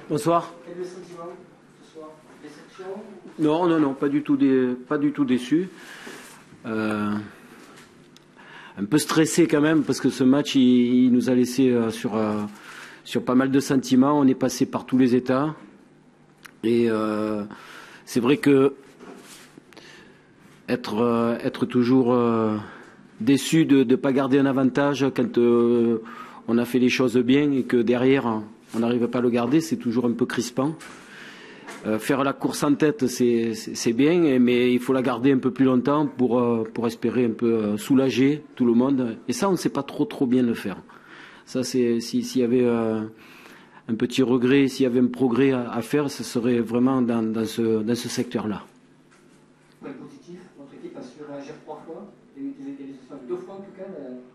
Bonsoir. Quel est le sentiment ce soir? Déception? Non, non, non, pas du tout déçu. Un peu stressé quand même parce que ce match il nous a laissé sur pas mal de sentiments. On est passé par tous les états et c'est vrai que être toujours déçu de ne pas garder un avantage quand on a fait les choses bien et que derrière on n'arrive pas à le garder, c'est toujours un peu crispant. Faire la course en tête, c'est bien, mais il faut la garder un peu plus longtemps pour espérer un peu soulager tout le monde. Et ça, on ne sait pas trop bien le faire. Ça, s'il y avait un petit regret, s'il y avait un progrès à faire, ce serait vraiment dans ce secteur-là. Point positif, votre équipe a su réagir 3 fois. Il y a eu des histoires 2 fois en tout cas.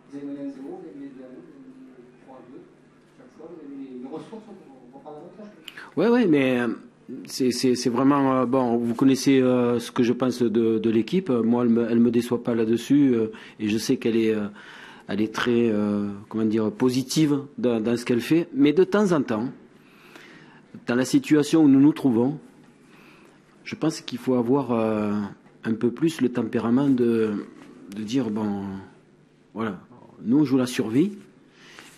Vous avez mené 1-0, vous avez mené 3-2. Chaque fois, vous avez les ressources pour prendre l'avantage. Ouais, mais c'est vraiment bon. Vous connaissez ce que je pense de l'équipe. Moi, elle me déçoit pas là-dessus, et je sais qu'elle est très positive dans ce qu'elle fait. Mais de temps en temps, dans la situation où nous nous trouvons, je pense qu'il faut avoir un peu plus le tempérament de dire bon, voilà, nous on joue la survie.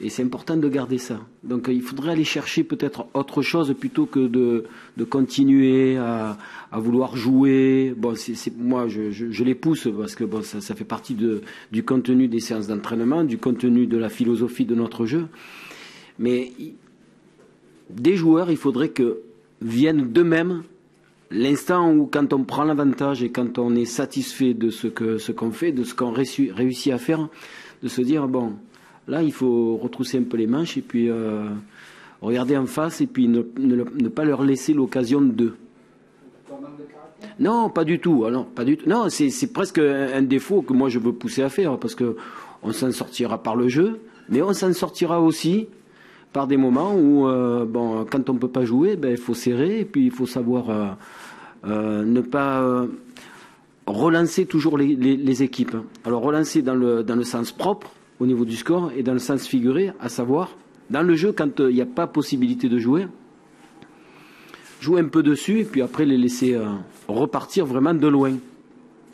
Et c'est important de garder ça. Donc il faudrait aller chercher peut-être autre chose plutôt que de continuer à vouloir jouer. Bon, moi, je les pousse parce que bon, ça fait partie du contenu des séances d'entraînement, du contenu de la philosophie de notre jeu. Mais des joueurs, il faudrait que viennent d'eux-mêmes l'instant où, quand on prend l'avantage et quand on est satisfait de ce qu'on fait, de ce qu'on réussit à faire, de se dire bon. Là, il faut retrousser un peu les manches et puis regarder en face et puis ne pas leur laisser l'occasion d'eux. Non, pas du tout. Alors, pas du tout. Non, c'est presque un défaut que moi je veux pousser à faire parce que on s'en sortira par le jeu, mais on s'en sortira aussi par des moments où, quand on peut pas jouer, il faut serrer et puis il faut savoir ne pas relancer toujours les équipes. Alors relancer dans le sens propre. Au niveau du score et dans le sens figuré, à savoir, dans le jeu, quand il n'y a pas possibilité de jouer un peu dessus et puis après les laisser repartir vraiment de loin.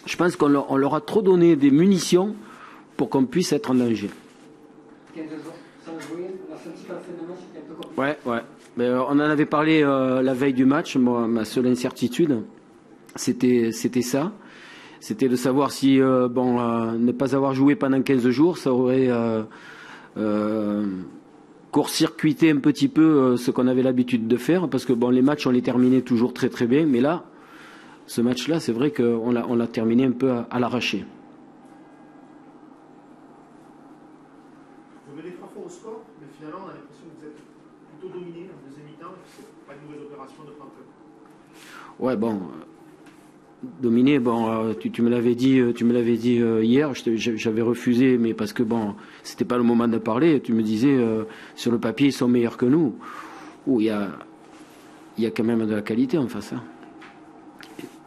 Je pense qu'on leur a trop donné des munitions pour qu'on puisse être en danger. 15 jours sans jouer, on a senti qu'à la fin de match, c'était un peu compliqué. Ouais. Mais, on en avait parlé la veille du match. Moi, ma seule incertitude, c'était ça. C'était de savoir si ne pas avoir joué pendant 15 jours, ça aurait court-circuité un petit peu ce qu'on avait l'habitude de faire, parce que les matchs, on les terminait toujours très très bien, mais là, ce match-là, c'est vrai qu'on l'a terminé un peu à l'arraché. Vous menez 3 fois au score, mais finalement, on a l'impression que vous êtes plutôt dominé en deuxième mi-temps, et que ce n'est pas une mauvaise opération de prendre peu. Ouais, dominer, tu me l'avais dit hier, j'avais refusé, mais parce que c'était pas le moment de parler. Tu me disais sur le papier ils sont meilleurs que nous. Il y a quand même de la qualité en face. Hein.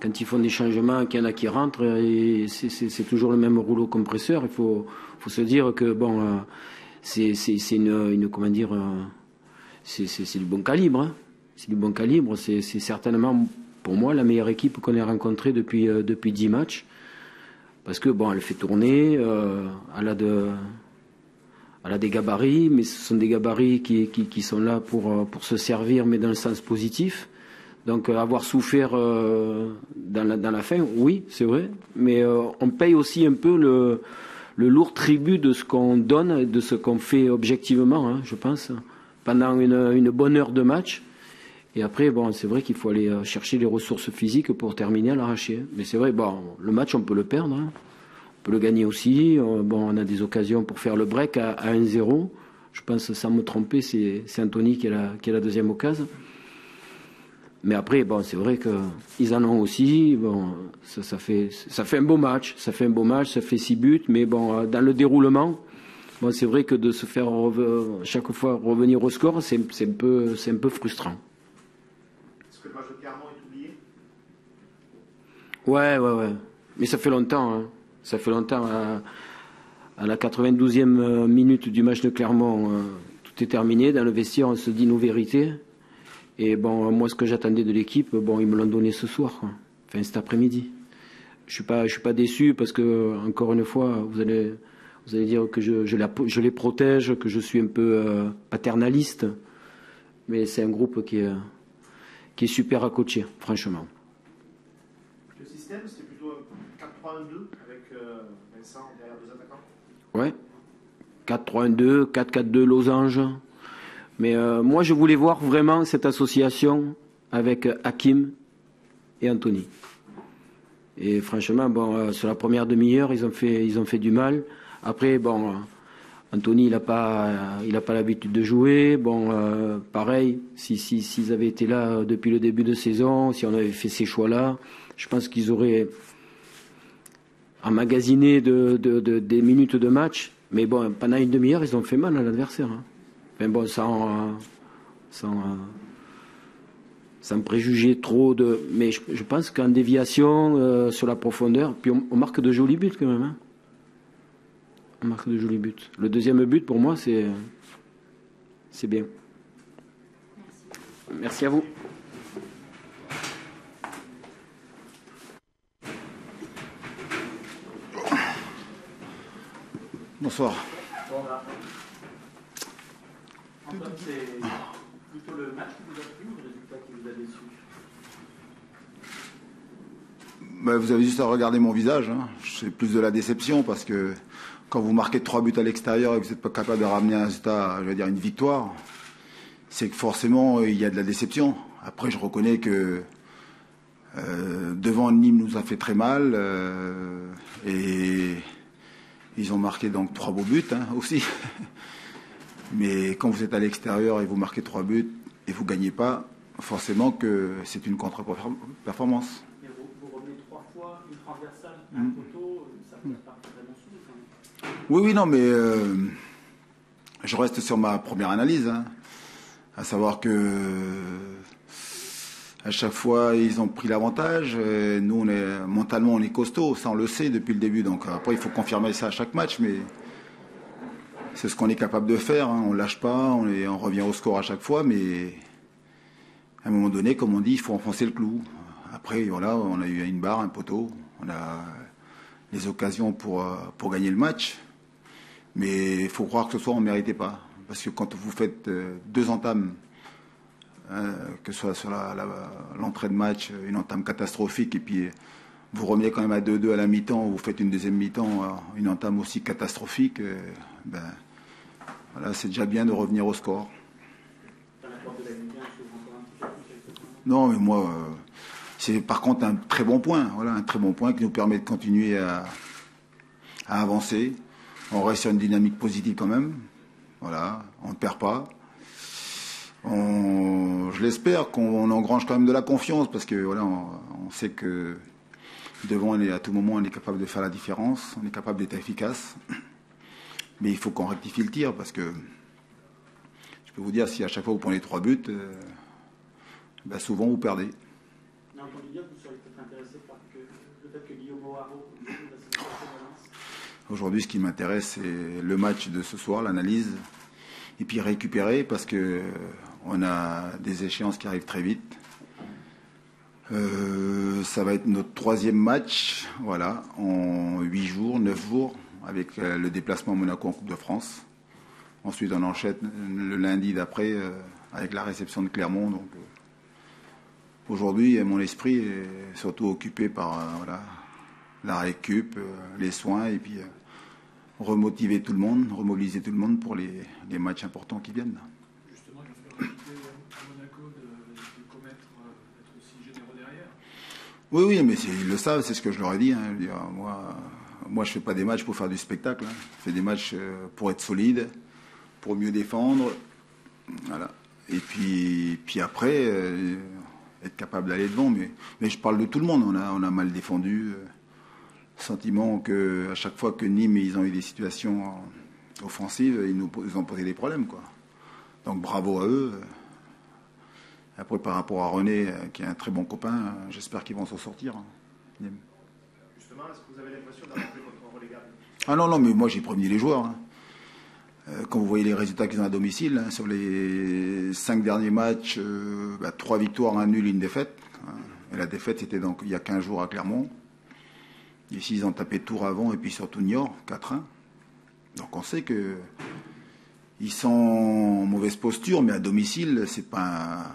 Quand ils font des changements, qu'il y en a qui rentrent, et c'est toujours le même rouleau compresseur. Il faut se dire que c'est une comment dire, c'est du bon calibre. Hein. C'est du bon calibre. C'est certainement pour moi la meilleure équipe qu'on ait rencontrée depuis 10 matchs, parce que elle fait tourner, elle a des gabarits, mais ce sont des gabarits qui sont là pour se servir, mais dans le sens positif. Donc avoir souffert dans la fin, oui, c'est vrai, mais on paye aussi un peu le lourd tribut de ce qu'on donne, de ce qu'on fait objectivement, hein, je pense, pendant une bonne heure de match. Et après, c'est vrai qu'il faut aller chercher les ressources physiques pour terminer à l'arraché. Mais c'est vrai, le match, on peut le perdre. Hein. On peut le gagner aussi. On a des occasions pour faire le break à 1-0. Je pense, sans me tromper, c'est Anthony qui a la deuxième occasion. Mais après, c'est vrai qu'ils en ont aussi. Ça fait un beau match. Ça fait 6 buts. Mais dans le déroulement, c'est vrai que de se faire chaque fois revenir au score, c'est un peu frustrant. Est-ce que le match de Clermont est oublié? Ouais. Mais ça fait longtemps. Hein. Ça fait longtemps. À la 92e minute du match de Clermont, tout est terminé. Dans le vestiaire, on se dit nos vérités. Et bon, moi, ce que j'attendais de l'équipe, bon, ils me l'ont donné ce soir, quoi. Enfin, cet après-midi. Je suis pas déçu parce que, encore une fois, vous allez dire que je les protège, que je suis un peu paternaliste. Mais c'est un groupe qui est super à coacher, franchement. Le système, c'était plutôt 4-3-1-2 avec Vincent derrière deux attaquants. Ouais. 4-3-1-2, 4-4-2 losange. Mais moi, je voulais voir vraiment cette association avec Hakim et Anthony. Et franchement, bon, sur la première demi-heure, ils ont fait du mal. Après, bon, Anthony, il n'a pas l'habitude de jouer. Bon, pareil, s'ils avaient été là depuis le début de saison, si on avait fait ces choix-là, je pense qu'ils auraient emmagasiné des minutes de match. Mais bon, pendant une demi-heure, ils ont fait mal à l'adversaire. Hein. Enfin bon, sans préjuger trop de... Mais je pense qu'en déviation, sur la profondeur, puis on marque de jolis buts quand même. Hein. On marque de jolis buts. Le deuxième but, pour moi, c'est bien. Merci à vous. Bonsoir. Antoine, c'est plutôt le match qui vous a plu ou le résultat qui vous a déçu? Vous avez juste à regarder mon visage. Hein. C'est plus de la déception parce que quand vous marquez 3 buts à l'extérieur et que vous n'êtes pas capable de ramener un résultat, je veux dire une victoire, c'est que forcément il y a de la déception. Après, je reconnais que devant Nîmes nous a fait très mal et ils ont marqué donc 3 beaux buts hein, aussi. Mais quand vous êtes à l'extérieur et vous marquez 3 buts et vous ne gagnez pas, forcément que c'est une contre-performance. Mais vous revenez 3 fois, une transversale, un poteau, ça ne pas vraiment sous quand même. Oui, non, mais je reste sur ma première analyse, hein, à savoir que à chaque fois ils ont pris l'avantage. Nous, mentalement, on est costaud, ça on le sait depuis le début. Donc après, il faut confirmer ça à chaque match, mais c'est ce qu'on est capable de faire. Hein. On lâche pas, on revient au score à chaque fois, mais à un moment donné, comme on dit, il faut enfoncer le clou. Après, voilà, on a eu une barre, un poteau, on a les occasions pour gagner le match, mais il faut croire que ce soir on ne méritait pas. Parce que quand vous faites 2 entames, que ce soit sur l'entrée de match, une entame catastrophique, et puis vous revenez quand même à 2-2 à la mi-temps, vous faites une deuxième mi-temps, une entame aussi catastrophique, voilà, c'est déjà bien de revenir au score. Non, mais moi, c'est par contre un très bon point, voilà, un très bon point qui nous permet de continuer à avancer. On reste sur une dynamique positive quand même, voilà, on ne perd pas. Je l'espère qu'on engrange quand même de la confiance parce que voilà, on sait que devant, à tout moment, on est capable de faire la différence, on est capable d'être efficace. Mais il faut qu'on rectifie le tir parce que je peux vous dire, si à chaque fois vous prenez 3 buts, souvent vous perdez. On a entendu dire que vous seriez peut-être intéressé par le fait que Guillaume O'Haraud Aujourd'hui, ce qui m'intéresse, c'est le match de ce soir, l'analyse, et puis récupérer parce que on a des échéances qui arrivent très vite. Ça va être notre 3e match, voilà, en 8 jours, 9 jours, avec le déplacement à Monaco en Coupe de France. Ensuite, on enchaîne le lundi d'après avec la réception de Clermont. Donc, aujourd'hui, mon esprit est surtout occupé par la récup, les soins, et puis remotiver tout le monde, remobiliser tout le monde pour les matchs importants qui viennent. Justement, il va falloir éviter à Monaco de commettre, être aussi généreux derrière. Oui, mais ils le savent, c'est ce que je leur ai dit. Hein. Je veux dire, moi, je ne fais pas des matchs pour faire du spectacle. Hein. Je fais des matchs pour être solide, pour mieux défendre. Voilà. Et puis après, être capable d'aller devant. Mais je parle de tout le monde. On a mal défendu. Sentiment qu'à chaque fois que Nîmes ils ont eu des situations offensives, ils nous ont posé des problèmes, quoi. Donc bravo à eux. Après, par rapport à René, qui est un très bon copain, j'espère qu'ils vont s'en sortir. Nîmes. Justement, est-ce que vous avez l'impression d'avoir fait votre relégable? Ah non, mais moi j'ai prévenu les joueurs. Hein. Quand vous voyez les résultats qu'ils ont à domicile, hein, sur les 5 derniers matchs, 3 victoires, 1 nul, 1 défaite. Hein. Et la défaite, c'était donc il y a 15 jours à Clermont. Ici, ils ont tapé Tours avant et puis surtout Niort, 4-1. Donc on sait que ils sont en mauvaise posture, mais à domicile, c'est pas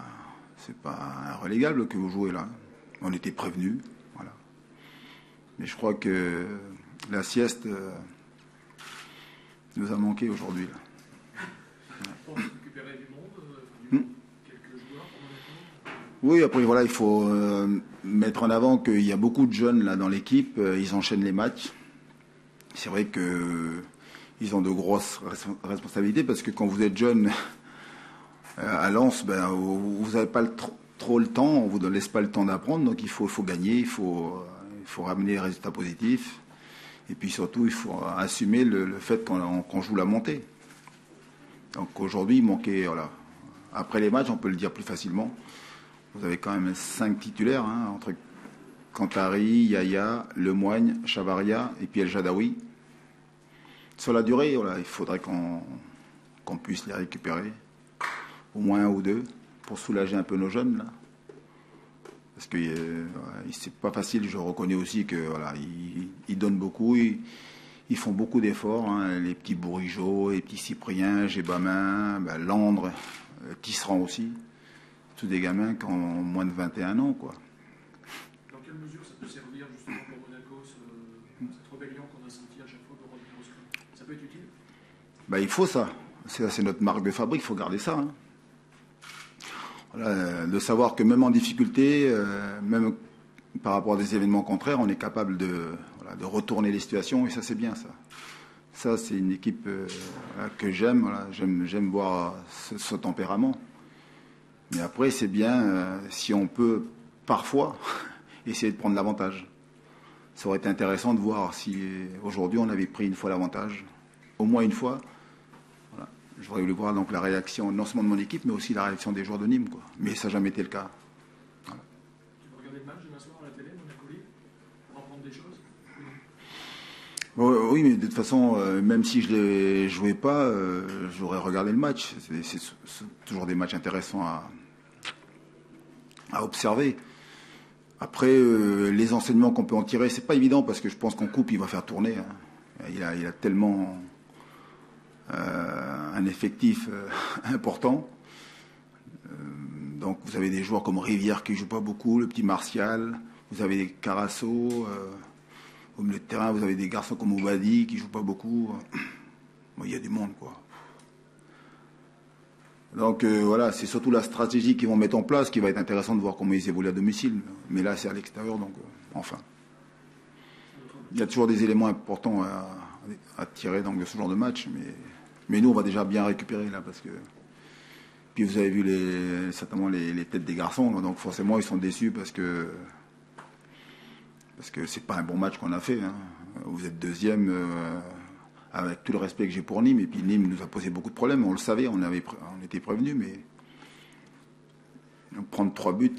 un relégable que vous jouez là. On était prévenus, voilà. Mais je crois que la sieste nous a manqué aujourd'hui. Pour récupérer du monde, quelques joueurs pour oui, après voilà, il faut mettre en avant qu'il y a beaucoup de jeunes là dans l'équipe. Ils enchaînent les matchs. C'est vrai que ils ont de grosses responsabilités parce que quand vous êtes jeune à Lens, vous n'avez pas trop le temps, on vous laisse pas le temps d'apprendre, donc il faut gagner, il faut ramener les résultats positifs, et puis surtout il faut assumer le fait qu'on joue la montée. Donc aujourd'hui il manquait, voilà, après les matchs on peut le dire plus facilement, vous avez quand même 5 titulaires, hein, entre Cantari, Yaya, Lemoigne, Chavaria et puis El Jadaoui. Sur la durée, voilà, il faudrait qu'on puisse les récupérer, au moins 1 ou 2, pour soulager un peu nos jeunes là. Parce que c'est pas facile. Je reconnais aussi que voilà, ils donnent beaucoup, ils font beaucoup d'efforts. Hein, les petits Bourigeaud, les petits Cyprien, Gébamin, Landre, Tisserand aussi. Tous des gamins qui ont moins de 21 ans, quoi. Dans quelle mesure ça peut servir justement pour Monaco, cette rébellion qu'on a sentie à chaque fois de revenir au scrum? Ça peut être utile? Il faut ça. C'est notre marque de fabrique, il faut garder ça. Hein. Voilà, de savoir que même en difficulté, même par rapport à des événements contraires, on est capable de retourner les situations, et ça c'est bien ça. Ça c'est une équipe que j'aime, voilà, j'aime voir ce tempérament. Mais après c'est bien si on peut parfois essayer de prendre l'avantage. Ça aurait été intéressant de voir si aujourd'hui on avait pris une fois l'avantage, au moins une fois. Voilà. J'aurais voulu voir donc la réaction non seulement de mon équipe, mais aussi la réaction des joueurs de Nîmes, quoi. Mais ça n'a jamais été le cas. Voilà. Tu peux regarder le match demain soir à la télé, Monaco Lille, pour apprendre des choses? Oui, mais de toute façon, même si je ne jouais pas, j'aurais regardé le match. C'est toujours des matchs intéressants à observer. Après, les enseignements qu'on peut en tirer, c'est pas évident parce que je pense qu'en coupe, il va faire tourner. Hein. Il a tellement un effectif important. Donc vous avez des joueurs comme Rivière qui ne joue pas beaucoup, le petit Martial, vous avez des Carasso, au milieu de terrain, vous avez des garçons comme Oubadi qui ne jouent pas beaucoup. Il y a du monde, quoi. Donc voilà, c'est surtout la stratégie qu'ils vont mettre en place qui va être intéressant de voir comment ils évoluent à domicile. Mais là, c'est à l'extérieur, donc enfin. Il y a toujours des éléments importants à tirer donc, de ce genre de match, mais nous, on va déjà bien récupérer là, parce que. Puis vous avez vu certainement les têtes des garçons, donc forcément ils sont déçus parce que c'est pas un bon match qu'on a fait. Hein. Vous êtes deuxième. Avec tout le respect que j'ai pour Nîmes, et puis Nîmes nous a posé beaucoup de problèmes, on le savait, on était prévenus, mais prendre 3 buts,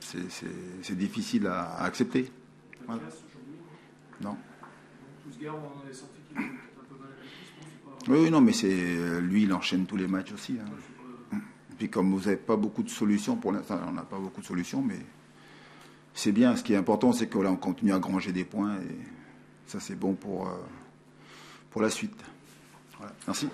c'est difficile à accepter. Voilà. Non. Oui, non, mais lui, il enchaîne tous les matchs aussi. Hein. Et puis comme vous n'avez pas beaucoup de solutions, pour l'instant, on n'a pas beaucoup de solutions, mais c'est bien. Ce qui est important, c'est qu'on continue à granger des points, et ça, c'est bon pour la suite. Voilà. Merci.